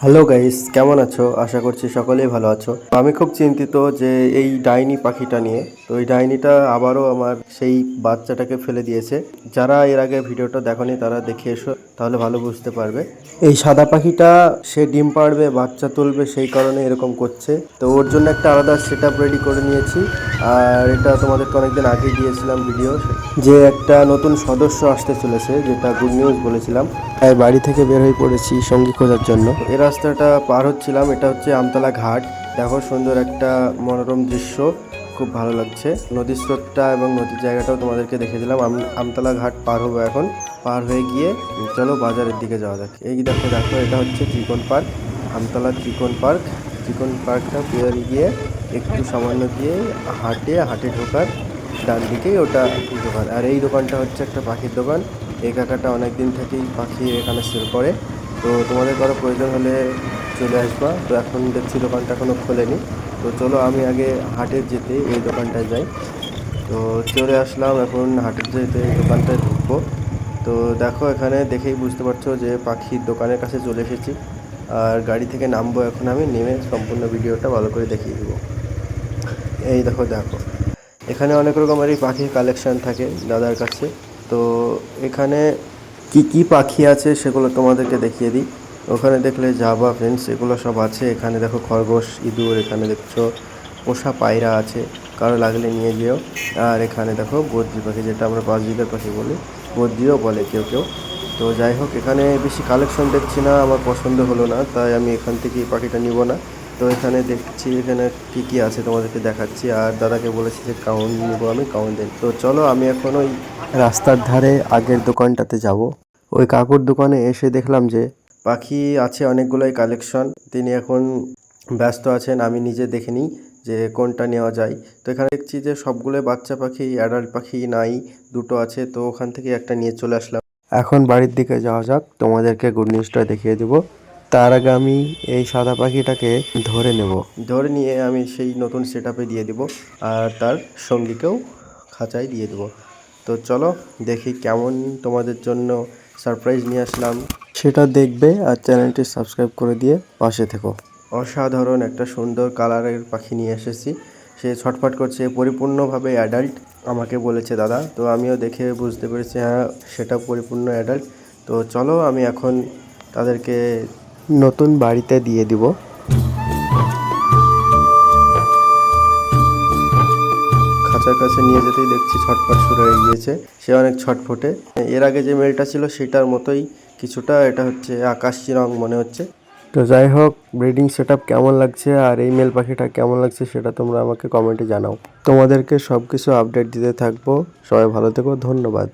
Hello guys, কেমন আছো? আশা করছি সকলেই ভালো আছো। আমি খুব চিন্তিত যে এই ডাইনি পাখিটা নিয়ে। তো এই ডাইনিটা আবারও আমার সেই বাচ্চাটাকে ফেলে দিয়েছে। যারা এর আগে ভিডিওটা দেখোনি তারা দেখে এসো, তাহলে ভালো বুঝতে পারবে। এই সাদা পাখিটা সে ডিম পাড়বে, বাচ্চা তুলবে, সেই কারণে এরকম করছে। তো ওর জন্য একটা আলাদা সেট আপ রেডি করে নিয়েছি। আর এটা তোমাদেরকে অনেকদিন আগেই দিয়েছিলাম ভিডিও, যে একটা নতুন সদস্য আসতে চলেছে, যেটা গুড নিউজ বলেছিলাম। তাই বাড়ি থেকে বের হয়ে পড়েছি সঙ্গী খোঁজার জন্য। এই রাস্তাটা পার হচ্ছিলাম, এটা হচ্ছে আমতলা ঘাট। দেখো সুন্দর একটা মনোরম দৃশ্য, খুব ভালো লাগছে। নদীর স্রোতটা এবং নদীর জায়গাটাও তোমাদেরকে দেখে দিলাম। আমতলা ঘাট পার হবো এখন। পার হয়ে গিয়ে চলো বাজারের দিকে যাওয়া যাক। এই দেখো দেখো, এটা হচ্ছে ত্রিকোণ পার্ক, আমতলা ত্রিকোণ পার্ক। ত্রিকোণ পার্কটা পেরিয়ে গিয়ে একটু সামান্য গিয়ে হাটে ঢোকার ডান দিকেই ওটা দোকান। আর এই দোকানটা হচ্ছে একটা পাখির দোকান। এই কাকাটা অনেক দিন থেকেই পাখি এখানে সেল করে। তো তোমাদের কারো প্রয়োজন হলে চলে আসবা। তো এখন দেখছি দোকানটা এখনও খোলেনি। তো চলো আমি আগে হাটের যেতে এই দোকানটায় যাই। তো চলে আসলাম, এখন হাটের যেতে এই দোকানটায় ঢুকবো। তো দেখো, এখানে দেখেই বুঝতে পারছো যে পাখির দোকানের কাছে চলে এসেছি। আর গাড়ি থেকে নামবো এখন, আমি নেমে সম্পূর্ণ ভিডিওটা ভালো করে দেখিয়ে দেবো। এই দেখো দেখো, এখানে অনেক রকমেরই পাখির কালেকশান থাকে দাদার কাছে। তো এখানে কি কি পাখি আছে সেগুলো তোমাদেরকে দেখিয়ে দিই। ওখানে দেখলে জাভা ফ্রেন্ডস এগুলো সব আছে। এখানে দেখো খরগোশ, ইঁদুর, এখানে দেখছো পোষা পায়রা আছে, কারো লাগলে নিয়ে যেও। আর এখানে দেখো বদ্রি পাখি, যেটা আমরা বাজরিকার পাখি বলি, বদ্রিও বলে কেউ কেউ। তো যাই হোক, এখানে বেশি কালেকশন দেখছি না, আমার পছন্দ হলো না, তাই আমি এখান থেকে এই পাখিটা নিব না। তো এখানে দেখছি এখানে কী কী আছে তোমাদেরকে দেখাচ্ছি। আর দাদাকে বলেছি যে কাউন নিব, আমি কাউন দেন। তো চলো আমি এখন ওই রাস্তার ধারে আগের দোকানটাতে যাব। ওই কাকুর দোকানে এসে দেখলাম যে পাখি আছে অনেকগুলোই কালেকশন। তিনি এখন ব্যস্ত আছেন, আমি নিজে দেখে নিই যে কোনটা নেওয়া যায়। তো এখানে দেখছি যে সবগুলোই বাচ্চা পাখি, অ্যাডাল্ট পাখি নাই, দুটো আছে। তো ওখান থেকে একটা নিয়ে চলে আসলাম। এখন বাড়ির দিকে যাওয়া যাক, তোমাদেরকে গুড নিউজটা দেখিয়ে দেবো। তার আগে আমি এই সাদা পাখিটাকে ধরে নেব, ধরে নিয়ে আমি সেই নতুন সেট আপে দিয়ে দেবো। আর তার সঙ্গীকেও খাঁচায় দিয়ে দেবো। তো চলো দেখি কেমন তোমাদের জন্য সারপ্রাইজ নিয়ে আসলাম, সেটা দেখবে। আর চ্যানেলটি সাবস্ক্রাইব করে দিয়ে পাশে থেকো। অসাধারণ একটা সুন্দর কালারের পাখি নিয়ে এসেছি। সে ছটফট করছে, পরিপূর্ণভাবে অ্যাডাল্ট আমাকে বলেছে দাদা। তো আমিও দেখে বুঝতে পেরেছি হ্যাঁ, সেটা পরিপূর্ণ অ্যাডাল্ট। তো চলো আমি এখন তাদেরকে নতুন বাড়িতে দিয়ে দিব। খাঁচার কাছে নিয়ে যেতেই দেখছি ছটফট শুরু হয়ে গিয়েছে, সে অনেক ছটফটে। এর আগে যে মেলটা ছিল সেটার মতোই কিছুটা, এটা হচ্ছে আকাশি রং মনে হচ্ছে। তো যাই হোক, ব্রিডিং সেট আপ কেমন লাগছে আর এই মেল পাখিটা কেমন লাগছে সেটা তোমরা আমাকে কমেন্টে জানাও। তোমাদেরকে সব কিছু আপডেট দিতে থাকবো। সবাই ভালো থেকো, ধন্যবাদ।